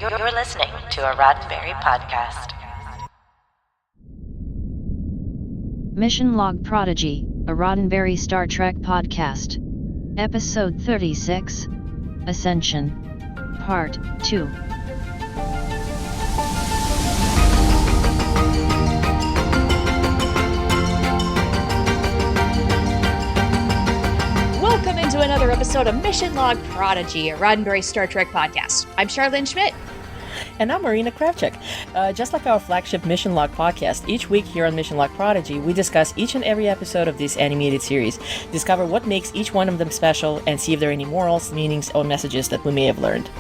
You're listening to a Roddenberry podcast. Mission Log Prodigy, a Roddenberry Star Trek podcast. Episode 36, Ascension, Part 2. Welcome into another episode of Mission Log Prodigy, a Roddenberry Star Trek podcast. I'm Charlene Schmidt. And I'm Marina Kravchuk. Just like our flagship Mission Log podcast, each week here on Mission Log Prodigy, we discuss each and every episode of this animated series, discover what makes each one of them special, and see if there are any morals, meanings, or messages that we may have learned.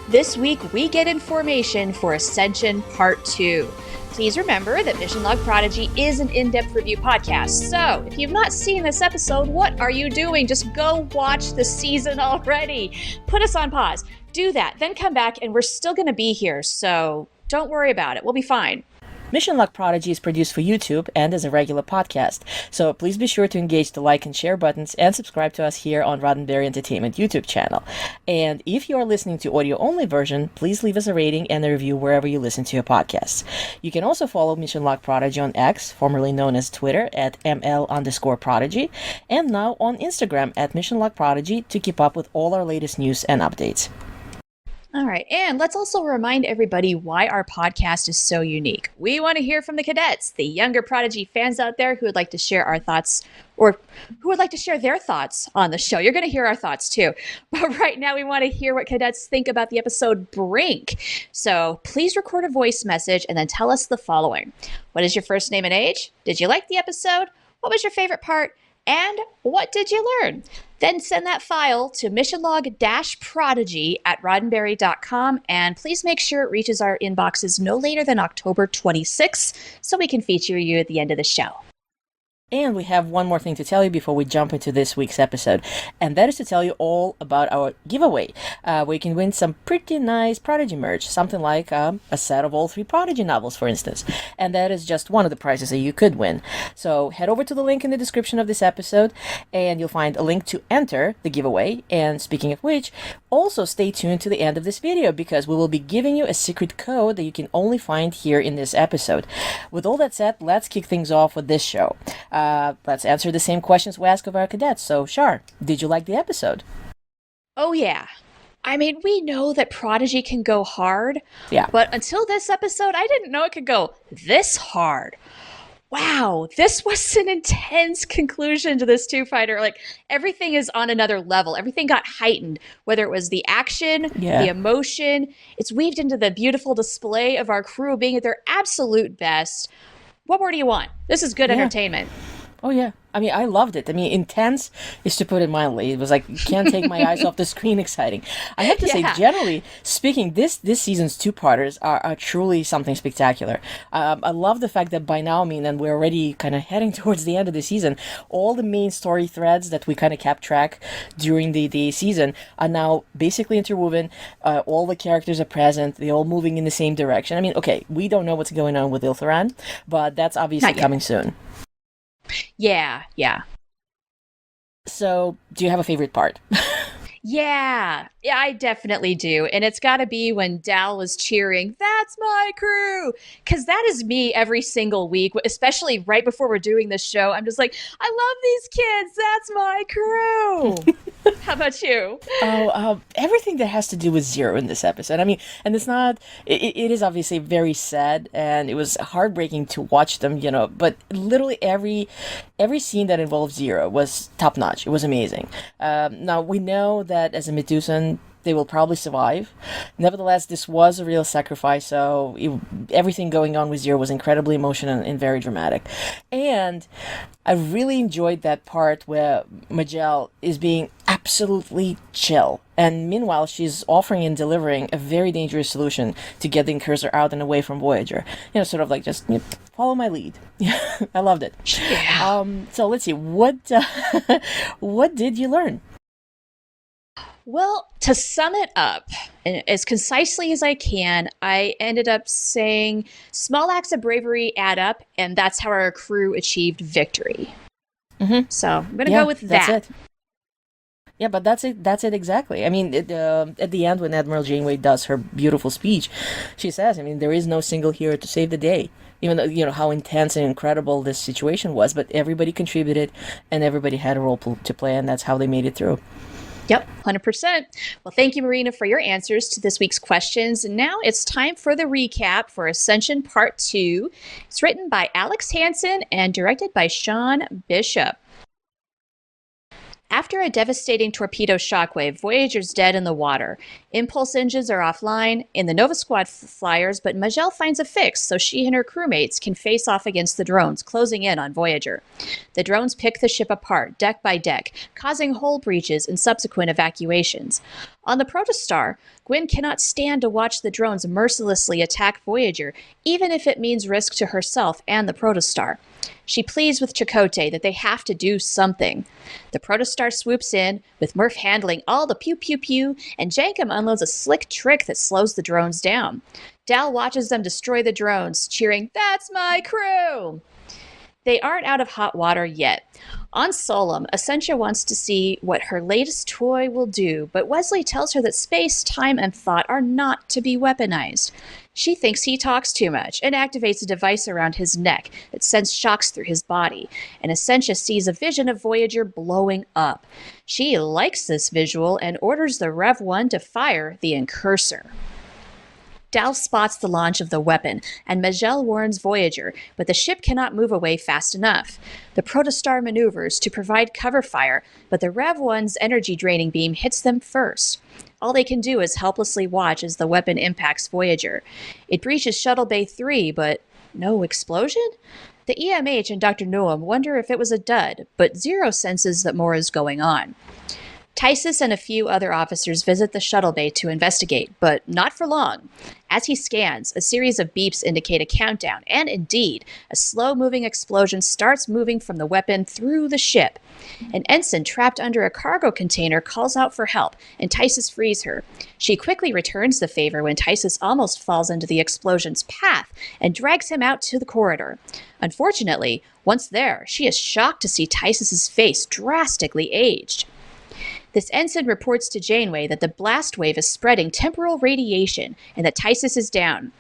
This week, we get information for Ascension Part 2. Please remember that Mission Log Prodigy is an in-depth review podcast, so if you've not seen this episode, what are you doing? Just go watch the season already. Put us on pause. Do that, then come back, and we're still going to be here, so don't worry about it. We'll be fine. Mission Log Prodigy is produced for YouTube and as a regular podcast, so please be sure to engage the like and share buttons and subscribe to us here on Roddenberry Entertainment YouTube channel. And if you are listening to audio-only version, please leave us a rating and a review wherever you listen to your podcasts. You can also follow Mission Log Prodigy on X, formerly known as Twitter, at ML_Prodigy, and now on Instagram at Mission Log Prodigy to keep up with all our latest news and updates. All right, and let's also remind everybody why our podcast is so unique. We want to hear from the cadets, the younger Prodigy fans out there who would like to share our thoughts or who would like to share their thoughts on the show. You're going to hear our thoughts too. But right now we want to hear what cadets think about the episode Brink. So please record a voice message and then tell us the following. What is your first name and age? Did you like the episode? What was your favorite part? And what did you learn? Then send that file to missionlog-prodigy@roddenberry.com, and please make sure it reaches our inboxes no later than October 26th so we can feature you at the end of the show. And we have one more thing to tell you before we jump into this week's episode, and that is to tell you all about our giveaway, where you can win some pretty nice Prodigy merch, something like a set of all 3 Prodigy novels, for instance. And that is just one of the prizes that you could win. So head over to the link in the description of this episode, and you'll find a link to enter the giveaway. And speaking of which, also stay tuned to the end of this video, because we will be giving you a secret code that you can only find here in this episode. With all that said, let's kick things off with this show. Let's answer the same questions we ask of our cadets. So, Char, did you like the episode? Oh, yeah. I mean, we know that Prodigy can go hard. Yeah. But until this episode, I didn't know it could go this hard. Wow, this was an intense conclusion to this two-fighter. Like, everything is on another level. Everything got heightened, whether it was the action, the emotion. It's weaved into the beautiful display of our crew being at their absolute best. What more do you want? This is good entertainment. Oh, yeah. I mean, I loved it. I mean, intense is to put it mildly. It was like, can't take my eyes off the screen exciting. I have to say, generally speaking, this season's two-parters are truly something spectacular. I love the fact that by now, I mean, and we're already kind of heading towards the end of the season, all the main story threads that we kind of kept track during the season are now basically interwoven. All the characters are present. They're all moving in the same direction. I mean, okay, we don't know what's going on with Iltheran, but that's obviously coming soon. Yeah. So, do you have a favorite part? Yeah, I definitely do. And it's got to be when Dal was cheering, "That's my crew!" Because that is me every single week, especially right before we're doing this show. I'm just like, I love these kids. That's my crew. How about you? Everything that has to do with Zero in this episode. I mean, and it's not, it is obviously very sad, and it was heartbreaking to watch them, you know, but literally every scene that involved Zero was top-notch. It was amazing. Now, we know that as a Medusan, they will probably survive. Nevertheless, this was a real sacrifice, so everything going on with Zero was incredibly emotional and very dramatic. And I really enjoyed that part where Majel is being absolutely chill. And meanwhile, she's offering and delivering a very dangerous solution to get the Incursor out and away from Voyager. You know, sort of like just follow my lead. I loved it. Yeah. So let's see, what did you learn? Well, to sum it up, and as concisely as I can, I ended up saying small acts of bravery add up, and that's how our crew achieved victory. So I'm going to go with that. That's it. Yeah, but that's it. That's it exactly. I mean, at the end when Admiral Janeway does her beautiful speech, she says, "I mean, there is no single hero to save the day." Even though how intense and incredible this situation was, but everybody contributed, and everybody had a role to play, and that's how they made it through. Yep, 100%. Well, thank you, Marina, for your answers to this week's questions. And now it's time for the recap for Ascension Part 2. It's written by Alex Hansen and directed by Sean Bishop. After a devastating torpedo shockwave, Voyager's dead in the water. Impulse engines are offline in the Nova Squad flyers, but Majel finds a fix so she and her crewmates can face off against the drones, closing in on Voyager. The drones pick the ship apart, deck by deck, causing hull breaches and subsequent evacuations. On the Protostar, Gwyn cannot stand to watch the drones mercilessly attack Voyager, even if it means risk to herself and the Protostar. She pleads with Chakotay that they have to do something. The Protostar swoops in, with Murph handling all the pew-pew-pew, and Jankum unloads a slick trick that slows the drones down. Dal watches them destroy the drones, cheering, "That's my crew!" They aren't out of hot water yet. On Solum, Ascensia wants to see what her latest toy will do, but Wesley tells her that space, time, and thought are not to be weaponized. She thinks he talks too much and activates a device around his neck that sends shocks through his body, and Ascensia sees a vision of Voyager blowing up. She likes this visual and orders the Rev 1 to fire the Incursor. Dal spots the launch of the weapon, and Majel warns Voyager, but the ship cannot move away fast enough. The Protostar maneuvers to provide cover fire, but the Rev 1's energy-draining beam hits them first. All they can do is helplessly watch as the weapon impacts Voyager. It breaches Shuttle Bay 3, but no explosion? The EMH and Dr. Noam wonder if it was a dud, but Zero senses that more is going on. Tysus and a few other officers visit the shuttle bay to investigate, but not for long. As he scans, a series of beeps indicate a countdown, and indeed, a slow-moving explosion starts moving from the weapon through the ship. An ensign trapped under a cargo container calls out for help, and Tysus frees her. She quickly returns the favor when Tysus almost falls into the explosion's path and drags him out to the corridor. Unfortunately, once there, she is shocked to see Tysus's face drastically aged. This ensign reports to Janeway that the blast wave is spreading temporal radiation and that Tysus is down.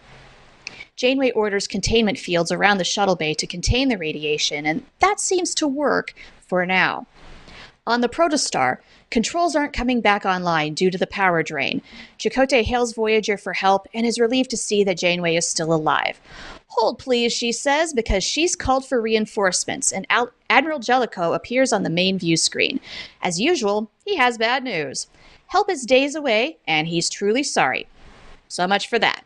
Janeway orders containment fields around the shuttle bay to contain the radiation, and that seems to work for now. On the Protostar, controls aren't coming back online due to the power drain. Chakotay hails Voyager for help and is relieved to see that Janeway is still alive. "Hold, please," she says, because she's called for reinforcements, and Admiral Jellicoe appears on the main view screen. As usual, he has bad news. Help is days away, and he's truly sorry. So much for that.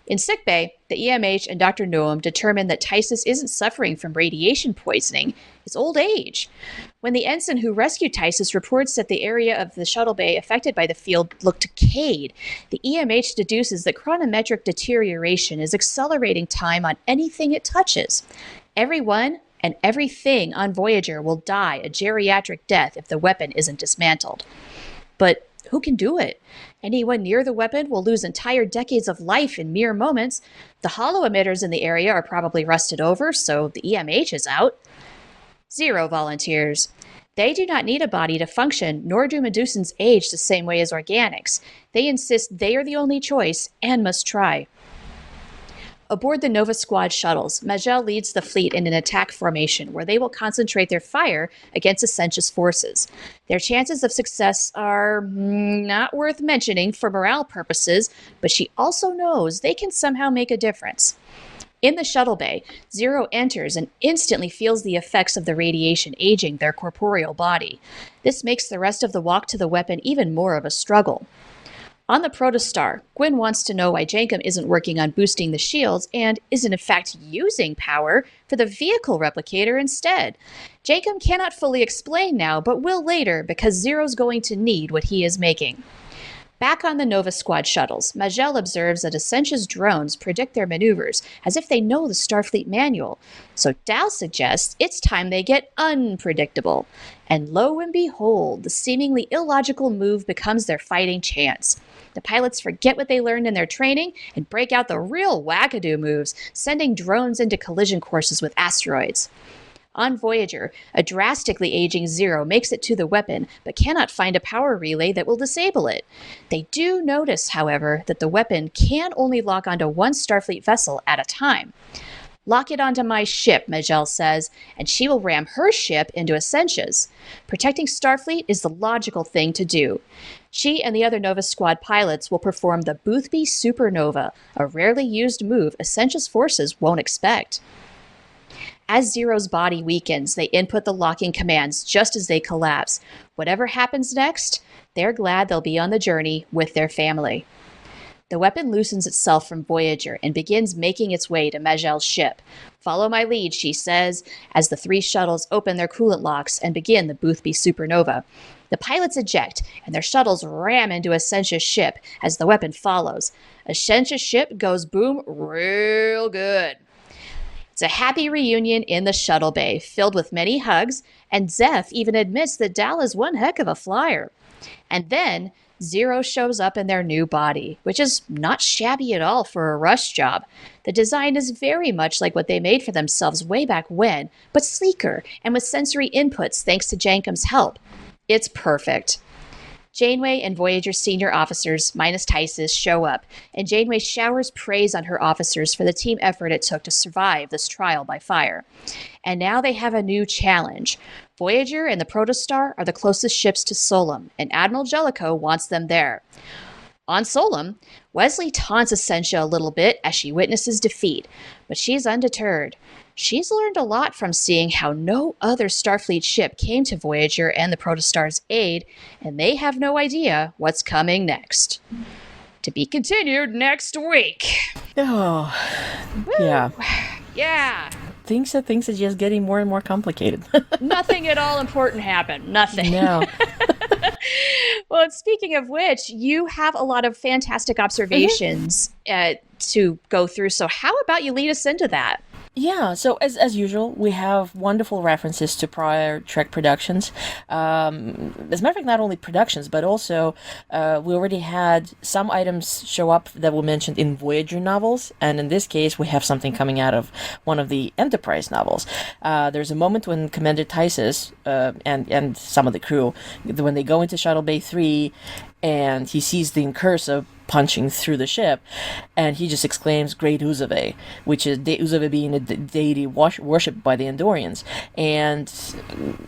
In sickbay, the EMH and Dr. Noam determine that Tysus isn't suffering from radiation poisoning, it's old age. When the ensign who rescued Tysus reports that the area of the shuttle bay affected by the field looked decayed, the EMH deduces that chronometric deterioration is accelerating time on anything it touches. Everyone and everything on Voyager will die a geriatric death if the weapon isn't dismantled. But who can do it? Anyone near the weapon will lose entire decades of life in mere moments. The holo emitters in the area are probably rusted over, so the EMH is out. Zero volunteers. They do not need a body to function, nor do Medusans age the same way as organics. They insist they are the only choice and must try. Aboard the Nova Squad shuttles, Majel leads the fleet in an attack formation where they will concentrate their fire against Ascensia's forces. Their chances of success are not worth mentioning for morale purposes, but she also knows they can somehow make a difference. In the shuttle bay, Zero enters and instantly feels the effects of the radiation aging their corporeal body. This makes the rest of the walk to the weapon even more of a struggle. On the Protostar, Gwyn wants to know why Jankum isn't working on boosting the shields and isn't in fact using power for the vehicle replicator instead. Jankum cannot fully explain now, but will later because Zero's going to need what he is making. Back on the Nova Squad shuttles, Majel observes that Ascensia's drones predict their maneuvers as if they know the Starfleet manual. So Dal suggests it's time they get unpredictable. And lo and behold, the seemingly illogical move becomes their fighting chance. The pilots forget what they learned in their training and break out the real wackadoo moves, sending drones into collision courses with asteroids. On Voyager, a drastically aging Zero makes it to the weapon, but cannot find a power relay that will disable it. They do notice, however, that the weapon can only lock onto one Starfleet vessel at a time. Lock it onto my ship, Majel says, and she will ram her ship into Ascensia's. Protecting Starfleet is the logical thing to do. She and the other Nova Squad pilots will perform the Boothby Supernova, a rarely used move Ascensia's forces won't expect. As Zero's body weakens, they input the locking commands just as they collapse. Whatever happens next, they're glad they'll be on the journey with their family. The weapon loosens itself from Voyager and begins making its way to Majel's ship. Follow my lead, she says, as the three shuttles open their coolant locks and begin the Boothby Supernova. The pilots eject, and their shuttles ram into Ascensia's ship as the weapon follows. Ascensia's ship goes boom real good. It's a happy reunion in the shuttle bay, filled with many hugs, and Zeph even admits that Dal is one heck of a flyer. And then Zero shows up in their new body, which is not shabby at all for a rush job. The design is very much like what they made for themselves way back when, but sleeker and with sensory inputs thanks to Jankum's help. It's perfect. Janeway and Voyager's senior officers, minus Tysus, show up, and Janeway showers praise on her officers for the team effort it took to survive this trial by fire. And now they have a new challenge. Voyager and the Protostar are the closest ships to Solum, and Admiral Jellicoe wants them there. On Solum, Wesley taunts Ascensia a little bit as she witnesses defeat, but she's undeterred. She's learned a lot from seeing how no other Starfleet ship came to Voyager and the Protostar's aid, and they have no idea what's coming next. To be continued next week. Oh, Woo. yeah. Yeah. Things are just getting more and more complicated. Nothing at all important happened. Nothing. No. Well, and speaking of which, you have a lot of fantastic observations to go through. So how about you lead us into that? Yeah, so as usual, we have wonderful references to prior Trek productions. As a matter of fact, not only productions, but also we already had some items show up that were mentioned in Voyager novels, and in this case, we have something coming out of one of the Enterprise novels. There's a moment when Commander Tysus and some of the crew, when they go into Shuttle Bay 3, and he sees the Incursor punching through the ship, and he just exclaims, "Great Uzave," which is Uzave being a deity worshipped by the Andorians. And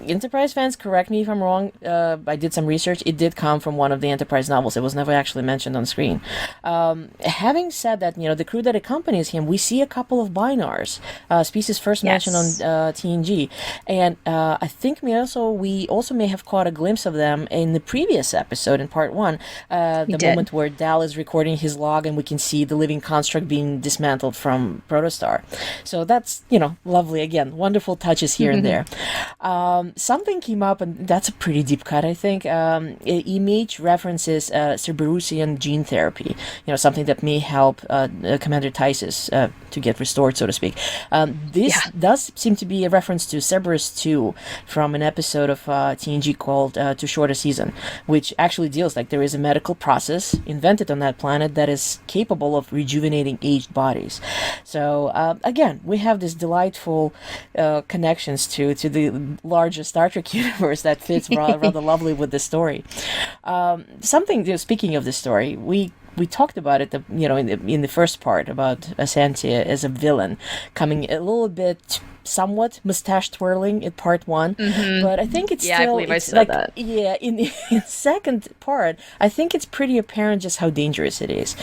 Enterprise fans, correct me if I'm wrong, I did some research, it did come from one of the Enterprise novels. It was never actually mentioned on screen. Having said that, the crew that accompanies him, we see a couple of Binars, species first mentioned on TNG, and I think we also may have caught a glimpse of them in the previous episode in part 1, the moment where Dal is recording his log and we can see the living construct being dismantled from Protostar. So that's, lovely. Again, wonderful touches here and there. Something came up, and that's a pretty deep cut, I think. Image references Cerberusian gene therapy, something that may help Commander Tysus to get restored, so to speak. This does seem to be a reference to Cerberus 2 from an episode of TNG called Too Short a Season, which actually deals like there is a medical process invented on that planet that is capable of rejuvenating aged bodies. So again, we have this delightful connections to the larger Star Trek universe that fits rather lovely with the story. Speaking of the story, we talked about it, in the first part about Ascensia as a villain, coming a little bit somewhat mustache twirling in part 1, but I think it's still, I believe I said that. Yeah, in the second part, I think it's pretty apparent just how dangerous it is.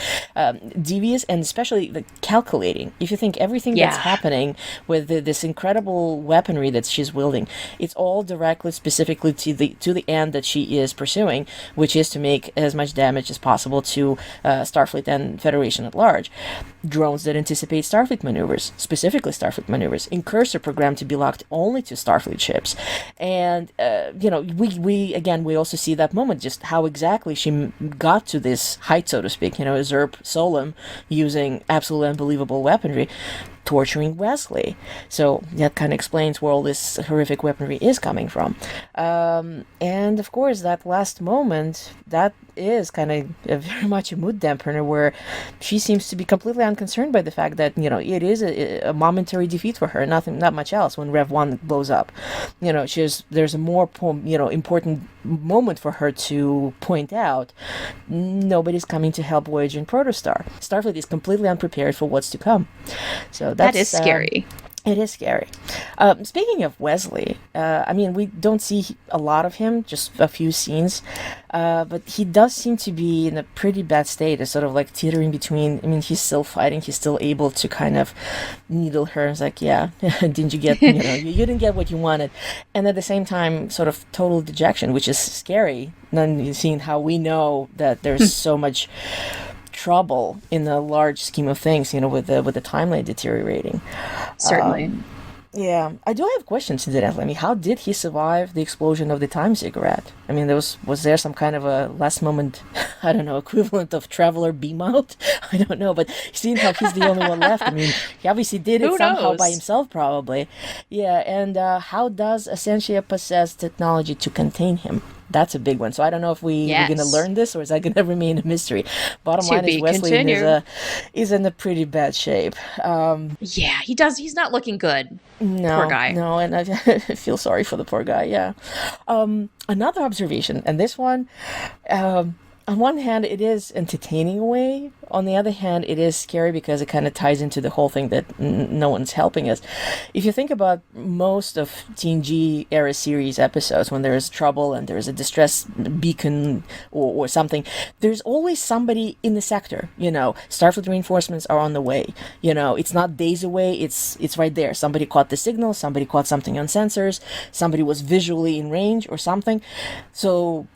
Devious and especially calculating. If you think everything that's happening with this incredible weaponry that she's wielding, it's all directly, specifically to the end that she is pursuing, which is to make as much damage as possible to Starfleet and Federation at large. Drones that anticipate Starfleet maneuvers, specifically Starfleet maneuvers, Incursor programmed to be locked only to Starfleet ships. And, we also see that moment, just how exactly she got to this height, so to speak, usurp Solum using absolutely unbelievable weaponry. torturing Wesley. So that kind of explains where all this horrific weaponry is coming from. And of course, that last moment, that is kind of very much a mood dampener, where she seems to be completely unconcerned by the fact that, it is a momentary defeat for her, not much else when Rev 1 blows up. There's a more, important moment for her to point out. Nobody's coming to help Voyager and Protostar. Starfleet is completely unprepared for what's to come. So that is scary. It is scary. Speaking of Wesley, we don't see a lot of him, just a few scenes, but he does seem to be in a pretty bad state. It's sort of like teetering between, he's still fighting, he's still able to kind of needle her. It's like, yeah, didn't you get, you didn't get what you wanted. And at the same time, sort of total dejection, which is scary, then seeing how we know that there's so much trouble in the large scheme of things, with the timeline deteriorating. Certainly. Yeah, I do have questions incidentally. How did he survive the explosion of the time cigarette? Was there some kind of a last moment, I don't know, equivalent of traveler beam out? I don't know, but seeing how he's the only one left, he obviously did it somehow by himself, probably. Yeah, and how does Ascensia possess technology to contain him? That's a big one. So I don't know if we're going to learn this, or is that going to remain a mystery? Bottom line is Wesley is in a pretty bad shape. Yeah, he does. He's not looking good. No, poor guy. No, and I feel sorry for the poor guy. Yeah. Another observation, and this one, on one hand, it is entertaining a way. On the other hand, it is scary because it kind of ties into the whole thing that no one's helping us. If you think about most of TNG era series episodes, when there is trouble and there is a distress beacon or something, there's always somebody in the sector. Starfleet reinforcements are on the way. It's not days away. It's right there. Somebody caught the signal. Somebody caught something on sensors. Somebody was visually in range or something. So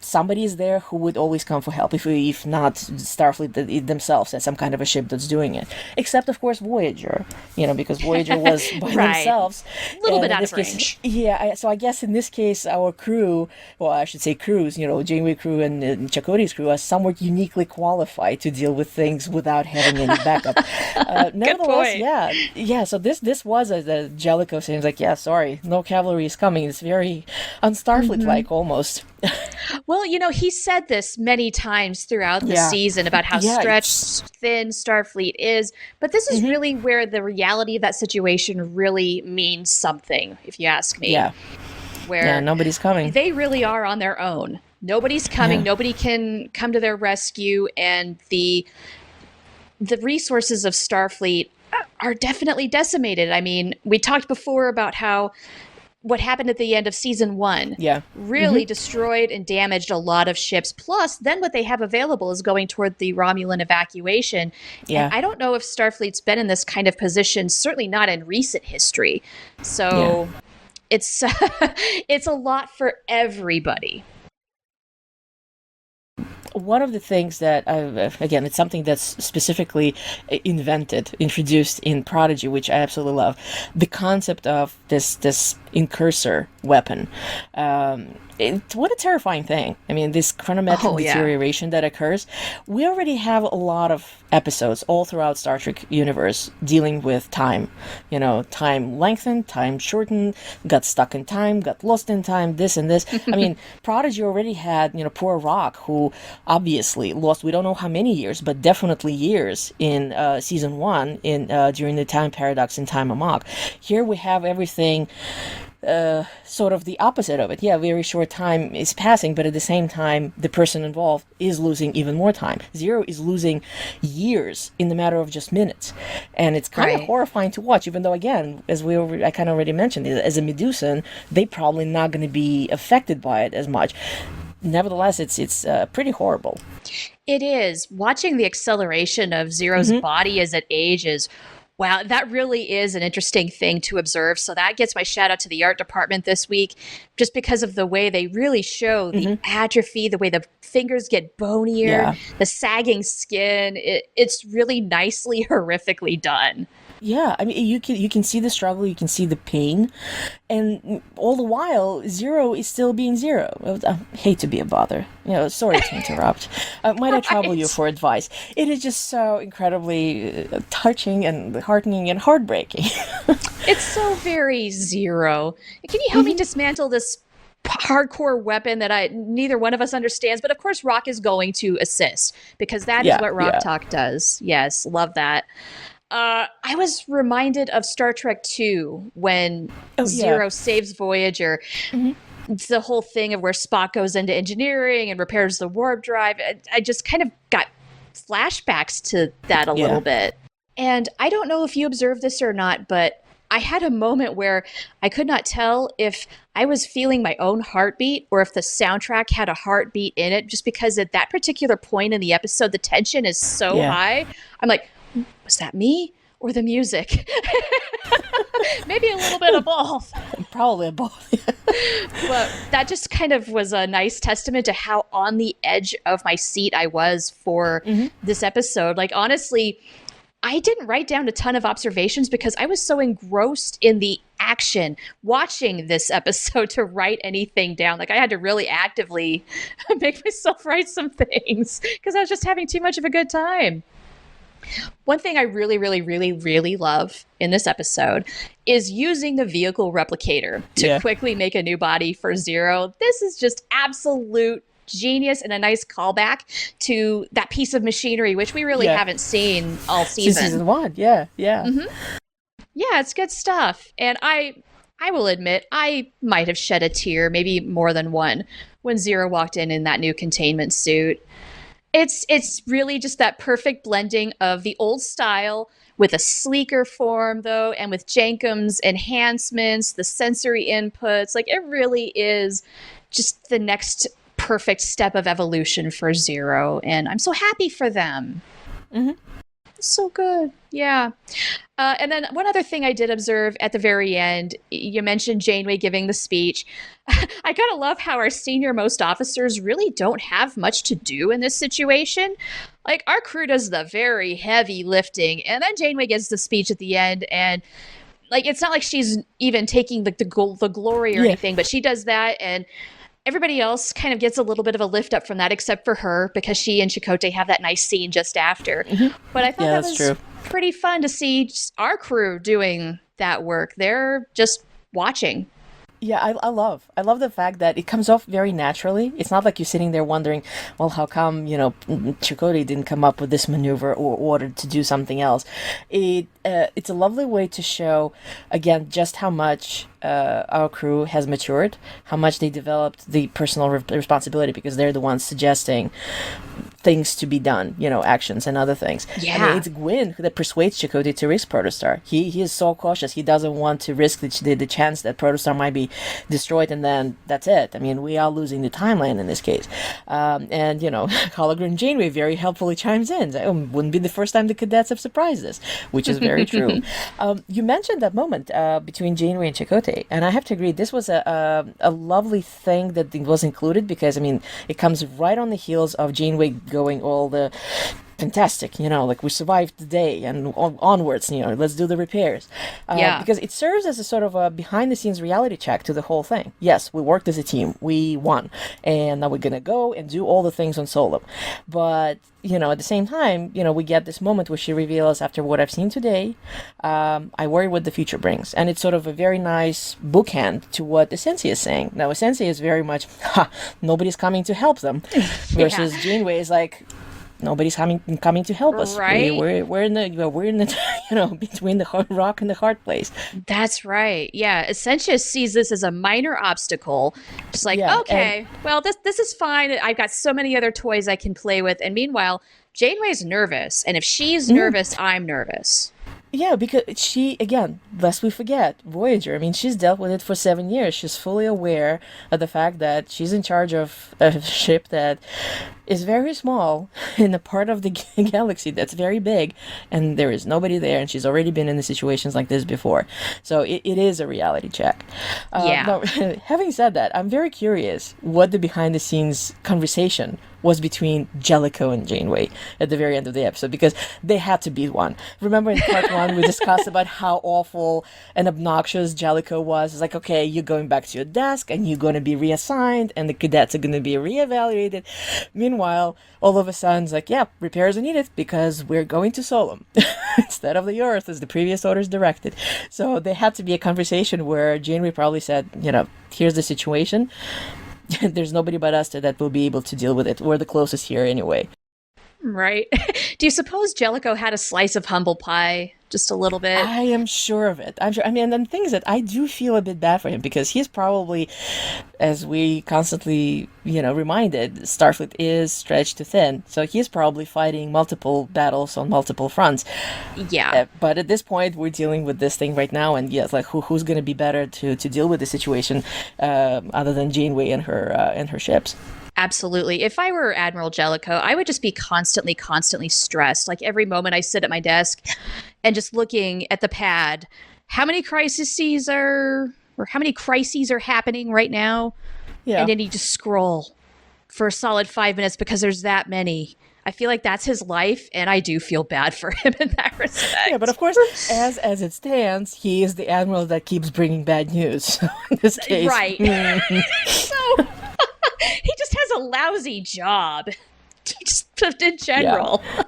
somebody is there who would always come for help, if not Starfleet themselves as some kind of a ship that's doing it. Except, of course, Voyager, because Voyager was by themselves. A little bit out of range. So I guess in this case, our crew, well, I should say crews, Janeway crew and Chakotay's crew are somewhat uniquely qualified to deal with things without having any backup. Nevertheless, yeah. So this was a Jellicoe saying, like, yeah, sorry, no cavalry is coming. It's very un-Starfleet-like almost. Well, he said this many times throughout the season about how stretched thin Starfleet is. But this is really where the reality of that situation really means something, if you ask me. Yeah. Where nobody's coming. They really are on their own. Nobody's coming. Yeah. Nobody can come to their rescue. And the resources of Starfleet are definitely decimated. We talked before about how what happened at the end of season 1 really destroyed and damaged a lot of ships. Plus, then what they have available is going toward the Romulan evacuation. Yeah. And I don't know if Starfleet's been in this kind of position, certainly not in recent history. So it's it's a lot for everybody. One of the things that, again, it's something that's specifically introduced in Prodigy, which I absolutely love. The concept of this incursor weapon. What a terrifying thing. This chronometric deterioration that occurs. We already have a lot of episodes all throughout Star Trek universe dealing with time. Time lengthened, time shortened, got stuck in time, got lost in time, this and this. Prodigy already had, poor Rock, who obviously lost, we don't know how many years, but definitely years in season 1 during the time paradox and time amok. Here we have everything sort of the opposite of it. Yeah, very short time is passing, but at the same time, the person involved is losing even more time. Zero is losing years in the matter of just minutes. And it's kind of horrifying to watch, even though, again, as I kind of already mentioned, as a Medusan, they probably not going to be affected by it as much. Nevertheless, it's pretty horrible. It is. Watching the acceleration of Zero's body as it ages, wow, that really is an interesting thing to observe. So that gets my shout out to the art department this week, just because of the way they really show the atrophy, the way the fingers get bonier, the sagging skin. It's really nicely, horrifically done. Yeah, I mean, you can see the struggle, you can see the pain, and all the while, Zero is still being Zero. I hate to be a bother. Sorry to interrupt. Might I trouble you for advice? It is just so incredibly touching and heartening and heartbreaking. It's so very Zero. Can you help me dismantle this hardcore weapon that neither one of us understands? But of course, Rock is going to assist because that is what Rock Talk does. Yes, love that. I was reminded of Star Trek II when Zero saves Voyager. It's the whole thing of where Spock goes into engineering and repairs the warp drive. I just kind of got flashbacks to that a little bit. And I don't know if you observed this or not, but I had a moment where I could not tell if I was feeling my own heartbeat or if the soundtrack had a heartbeat in it, just because at that particular point in the episode, the tension is so high. I'm like, was that me or the music? Maybe a little bit of both. Probably both. But that just kind of was a nice testament to how on the edge of my seat I was for this episode. Like, honestly, I didn't write down a ton of observations because I was so engrossed in the action watching this episode to write anything down. Like, I had to really actively make myself write some things because I was just having too much of a good time. One thing I really, really, really, really love in this episode is using the vehicle replicator to quickly make a new body for Zero. This is just absolute genius and a nice callback to that piece of machinery, which we really haven't seen all season. Since season 1, yeah. Yeah, it's good stuff. And I will admit, I might have shed a tear, maybe more than one, when Zero walked in that new containment suit. It's really just that perfect blending of the old style with a sleeker form, though, and with Jankum's enhancements, the sensory inputs. Like, it really is just the next perfect step of evolution for Zero, and I'm so happy for them. It's so good. Yeah. And then one other thing I did observe at the very end, you mentioned Janeway giving the speech. I gotta love how our senior-most officers really don't have much to do in this situation. Like, our crew does the very heavy lifting, and then Janeway gets the speech at the end, and like, it's not like she's even taking the glory or anything, but she does that, and everybody else kind of gets a little bit of a lift up from that, except for her, because she and Chakotay have that nice scene just after. But I thought that was pretty fun to see our crew doing that work. They're just watching. Yeah, I love the fact that it comes off very naturally. It's not like you're sitting there wondering, well, how come, Chakotay didn't come up with this maneuver or ordered to do something else. It's a lovely way to show, again, just how much our crew has matured, how much they developed the personal responsibility, because they're the ones suggesting things to be done, actions and other things. Yeah. I mean, it's Gwyn that persuades Chakotay to risk Protostar. He is so cautious. He doesn't want to risk the chance that Protostar might be destroyed, and then that's it. I mean, we are losing the timeline in this case. And, Hologram Janeway very helpfully chimes in. It wouldn't be the first time the cadets have surprised us, which is very true. You mentioned that moment between Janeway and Chakotay, and I have to agree, this was a lovely thing that was included, because, I mean, it comes right on the heels of Janeway going all the fantastic, like, we survived the day and onwards, let's do the repairs. Because it serves as a sort of a behind-the-scenes reality check to the whole thing. Yes, we worked as a team, we won, and now we're gonna go and do all the things on Solum. But, at the same time, we get this moment where she reveals, after what I've seen today, I worry what the future brings. And it's sort of a very nice bookend to what Ascensia is saying. Now, Ascensia is very much, nobody's coming to help them, versus Janeway is like, nobody's coming to help us. Right? We're in the between the rock and the hard place. That's right. Yeah, Ascension sees this as a minor obstacle. Just like, well, this is fine. I've got so many other toys I can play with. And meanwhile, Janeway's nervous, and if she's nervous, I'm nervous. Yeah, because she, again, lest we forget, Voyager, I mean, she's dealt with it for 7 years. She's fully aware of the fact that she's in charge of a ship that is very small in a part of the galaxy that's very big, and there is nobody there, and she's already been in situations like this before. So it is a reality check. Yeah. Now, having said that, I'm very curious what the behind the scenes conversation was between Jellicoe and Janeway at the very end of the episode, because they had to be one. Remember in part one, we discussed about how awful and obnoxious Jellicoe was. It's like, okay, you're going back to your desk and you're going to be reassigned and the cadets are going to be reevaluated. Meanwhile, all of a sudden, it's like, yeah, repairs are needed because we're going to Solum instead of the Earth as the previous orders directed. So there had to be a conversation where Janeway probably said, here's the situation. There's nobody but us that will be able to deal with it. We're the closest here anyway. Right. Do you suppose Jellicoe had a slice of humble pie? Just a little bit? I am sure of it. I'm sure. I mean, and the thing is that I do feel a bit bad for him because he's probably, as we constantly, reminded, Starfleet is stretched too thin. So he's probably fighting multiple battles on multiple fronts. Yeah. But at this point, we're dealing with this thing right now. And yes, like who's going to be better to deal with the situation other than Janeway and her ships? Absolutely. If I were Admiral Jellicoe, I would just be constantly stressed. Like every moment I sit at my desk and just looking at the pad, how many crises are happening right now? Yeah. And then you just scroll for a solid 5 minutes because there's that many. I feel like that's his life, and I do feel bad for him in that respect. Yeah, but of course, as it stands, he is the admiral that keeps bringing bad news. So in this case, right. So he just has a lousy job. Just in general. Yeah.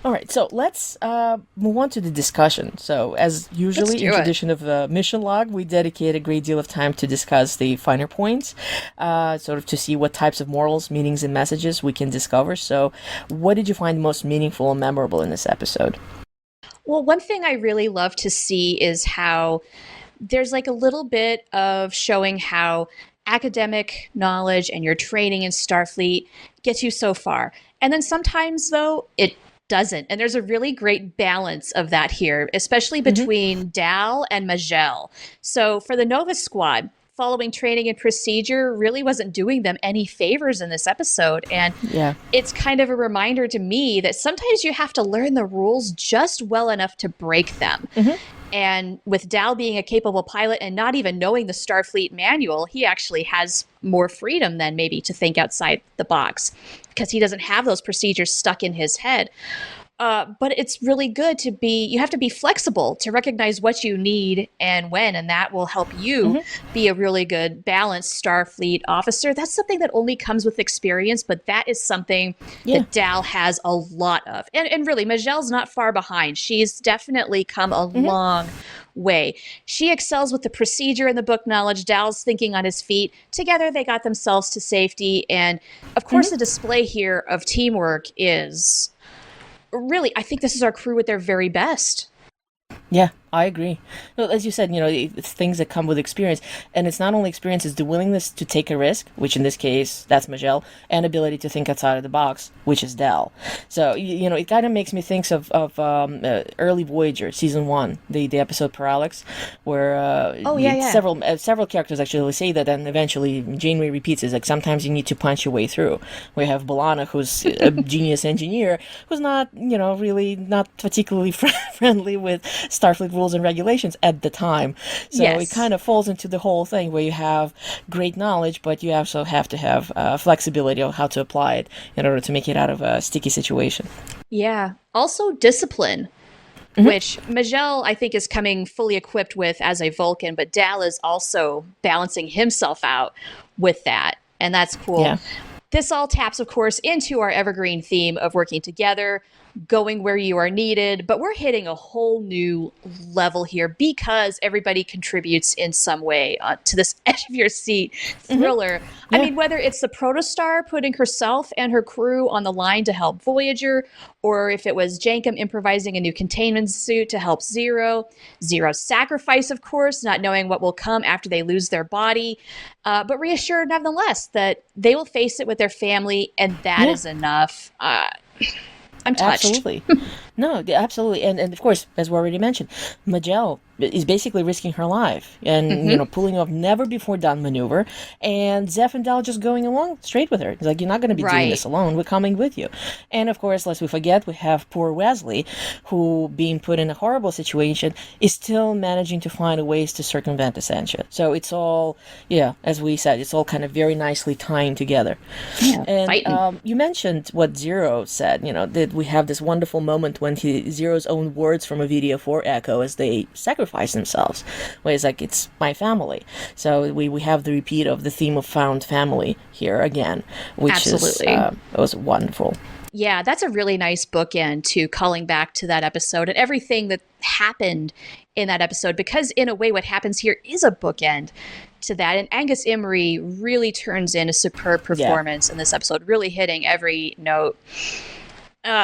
All right, so let's move on to the discussion. So, as usually in tradition of the mission log, we dedicate a great deal of time to discuss the finer points, sort of to see what types of morals, meanings, and messages we can discover. So, what did you find most meaningful and memorable in this episode? Well, one thing I really love to see is how there's like a little bit of showing how academic knowledge and your training in Starfleet gets you so far. And then sometimes, though, it doesn't. And there's a really great balance of that here, especially between Dal and Majel. So for the Nova Squad, following training and procedure really wasn't doing them any favors in this episode. And it's kind of a reminder to me that sometimes you have to learn the rules just well enough to break them. And with Dal being a capable pilot and not even knowing the Starfleet manual, he actually has more freedom than maybe to think outside the box because he doesn't have those procedures stuck in his head. But it's really good you have to be flexible to recognize what you need and when, and that will help you be a really good balanced Starfleet officer. That's something that only comes with experience, but that is something that Dal has a lot of. And really, Majel's not far behind. She's definitely come a long way. She excels with the procedure and the book knowledge. Dal's thinking on his feet. Together, they got themselves to safety. And of course, the display here of teamwork is... Really, I think this is our crew at their very best. Yeah, I agree. Well, as you said, it's things that come with experience. And it's not only experience, it's the willingness to take a risk, which in this case, that's Majel, and ability to think outside of the box, which is Dal. So, it kind of makes me think of early Voyager, season 1, the episode Parallax, where several characters actually say that, and eventually Janeway repeats it, like sometimes you need to punch your way through. We have B'Elanna, who's a genius engineer, who's not, really not particularly friendly with Starfleet rules and regulations at the time. So it kind of falls into the whole thing where you have great knowledge, but you also have to have flexibility on how to apply it in order to make it out of a sticky situation. Yeah. Also discipline, which Majel, I think, is coming fully equipped with as a Vulcan, but Dal is also balancing himself out with that. And that's cool. Yeah. This all taps, of course, into our evergreen theme of working together, going where you are needed, but we're hitting a whole new level here because everybody contributes in some way to this edge of your seat thriller. I mean, whether it's the Protostar putting herself and her crew on the line to help Voyager, or if it was Jankum improvising a new containment suit to help Zero's sacrifice, of course, not knowing what will come after they lose their body, but reassured nonetheless that they will face it with their family, and that is enough. I'm touched. Absolutely. No, absolutely. And of course, as we already mentioned, Magel is basically risking her life and, pulling off never before done maneuver. And Zeph and Dal just going along straight with her. It's like, you're not going to be doing this alone. We're coming with you. And of course, lest we forget, we have poor Wesley, who, being put in a horrible situation, is still managing to find ways to circumvent Ascension. So it's all, as we said, it's all kind of very nicely tying together. Yeah, and you mentioned what Zero said, that we have this wonderful moment when Zero's own words from a video for Echo as they sacrifice themselves, where it's like, it's my family. So we have the repeat of the theme of found family here again, which was wonderful. Yeah, that's a really nice bookend to calling back to that episode and everything that happened in that episode, because in a way what happens here is a bookend to that. And Angus Emery really turns in a superb performance in this episode, really hitting every note.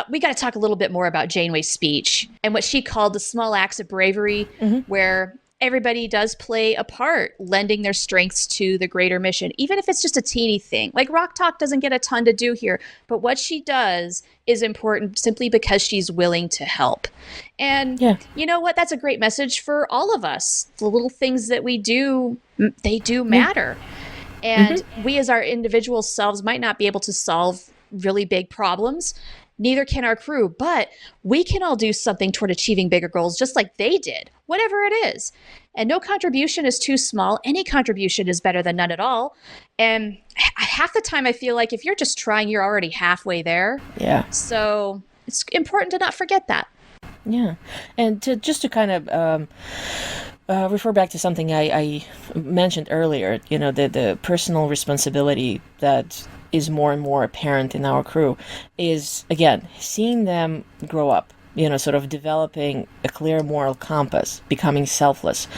We got to talk a little bit more about Janeway's speech and what she called the small acts of bravery, where everybody does play a part, lending their strengths to the greater mission, even if it's just a teeny thing. Like Rock Talk doesn't get a ton to do here, but what she does is important simply because she's willing to help. And you know what? That's a great message for all of us. The little things that we do, they do matter. And we as our individual selves might not be able to solve really big problems. Neither can our crew, but we can all do something toward achieving bigger goals just like they did, whatever it is. And no contribution is too small. Any contribution is better than none at all. And half the time I feel like if you're just trying, you're already halfway there. Yeah. So it's important to not forget that. Yeah. And just to kind of refer back to something I mentioned earlier, the personal responsibility that is more and more apparent in our crew is, again, seeing them grow up, sort of developing a clear moral compass, becoming selfless,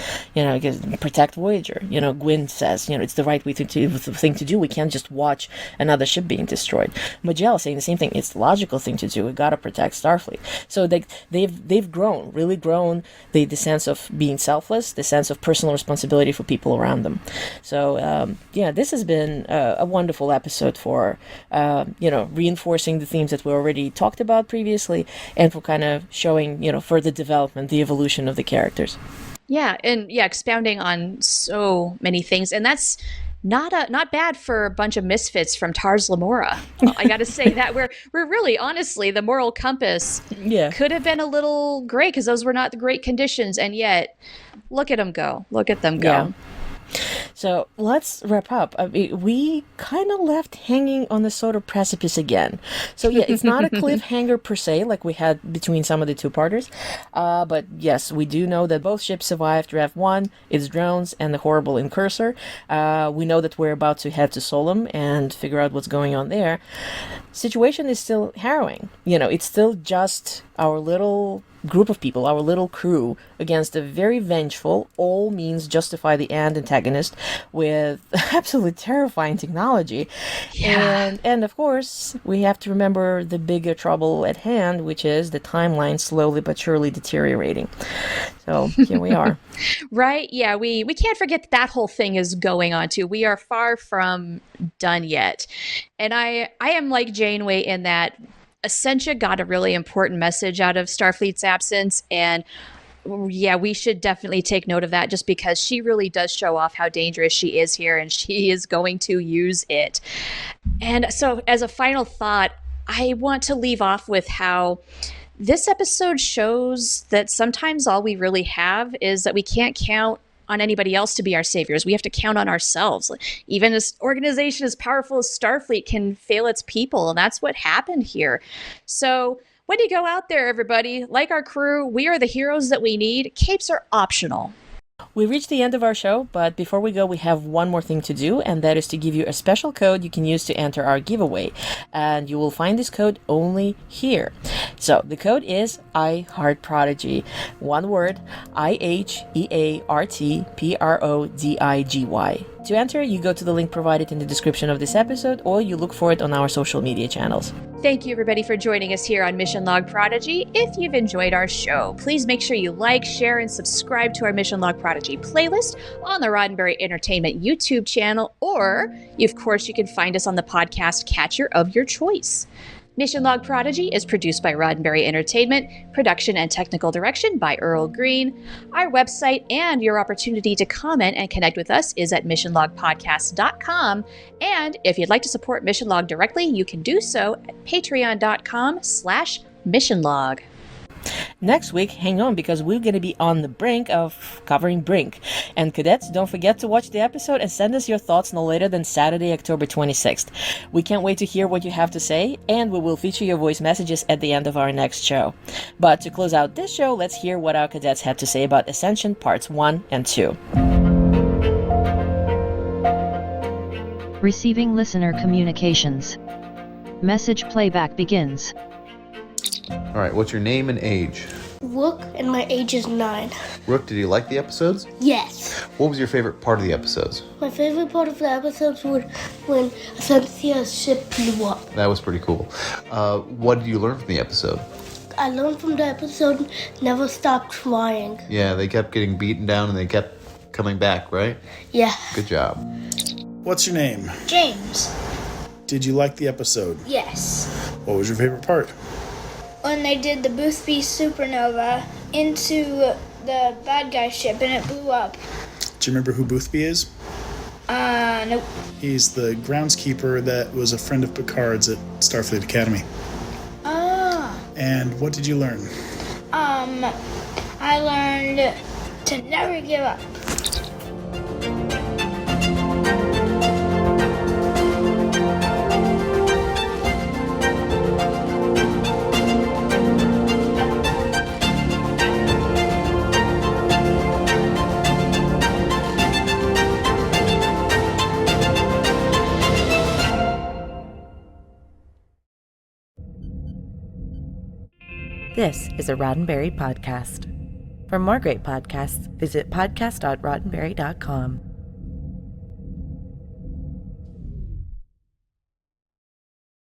protect Voyager. Gwyn says, it's the right thing to do. We can't just watch another ship being destroyed. Magel saying the same thing. It's the logical thing to do. We got to protect Starfleet. So they've grown, really grown, the sense of being selfless, the sense of personal responsibility for people around them. So, this has been a wonderful episode for, reinforcing the themes that we already talked about previously, and for kind of showing, further development, the evolution of the characters. Yeah, and expounding on so many things, and that's not bad for a bunch of misfits from Tars Lamora. I got to say that we're really, honestly, the moral compass could have been a little great because those were not the great conditions, and yet look at them go. Look at them go. Yeah. So let's wrap up. We kind of left hanging on the sort of precipice again. So it's not a cliffhanger per se, like we had between some of the two-parters. But yes, we do know that both ships survived Draft 1, its drones, and the horrible Incursor. We know that we're about to head to Solum and figure out what's going on there. Situation is still harrowing. It's still just our little group of people, our little crew, against a very vengeful, all means justify the end antagonist with absolutely terrifying technology. And of course, we have to remember the bigger trouble at hand, which is the timeline slowly but surely deteriorating. So here we are. Right? Yeah, we can't forget that whole thing is going on too. We are far from done yet. And I am like Janeway in that Ascensia got a really important message out of Starfleet's absence, and we should definitely take note of that, just because she really does show off how dangerous she is here, and she is going to use it. And so as a final thought, I want to leave off with how this episode shows that sometimes all we really have is that we can't count on anybody else to be our saviors. We have to count on ourselves. Even an organization as powerful as Starfleet can fail its people, and that's what happened here. So when you go out there, everybody, like our crew, we are the heroes that we need. Capes are optional. We reached the end of our show, but before we go, we have one more thing to do, and that is to give you a special code you can use to enter our giveaway. And you will find this code only here. So the code is IHEARTPRODIGY. One word, IHEARTPRODIGY. To enter, you go to the link provided in the description of this episode, or you look for it on our social media channels. Thank you, everybody, for joining us here on Mission Log Prodigy. If you've enjoyed our show, please make sure you like, share, and subscribe to our Mission Log Prodigy playlist on the Roddenberry Entertainment YouTube channel, or, of course, you can find us on the podcast catcher of your choice. Mission Log Prodigy is produced by Roddenberry Entertainment, production and technical direction by Earl Green. Our website and your opportunity to comment and connect with us is at missionlogpodcast.com. And if you'd like to support Mission Log directly, you can do so at patreon.com/missionlog. Next week, hang on because we're going to be on the brink of covering Brink. And cadets, don't forget to watch the episode and send us your thoughts no later than Saturday, October 26th. We can't wait to hear what you have to say, and we will feature your voice messages at the end of our next show. But to close out this show, let's hear what our cadets had to say about Ascension Parts 1 and 2. Receiving listener communications. Message playback begins. All right, what's your name and age? Rook, and my age is 9. Rook, did you like the episodes? Yes. What was your favorite part of the episodes? My favorite part of the episodes was when Ascensia's ship blew up. That was pretty cool. What did you learn from the episode? I learned from the episode, never stop trying. Yeah, they kept getting beaten down and they kept coming back, right? Yeah. Good job. What's your name? James. Did you like the episode? Yes. What was your favorite part? When they did the Boothby supernova into the bad guy ship and it blew up. Do you remember who Boothby is? Nope. He's the groundskeeper that was a friend of Picard's at Starfleet Academy. Ah. And what did you learn? I learned to never give up. This is a Roddenberry podcast. For more great podcasts, visit podcast.roddenberry.com.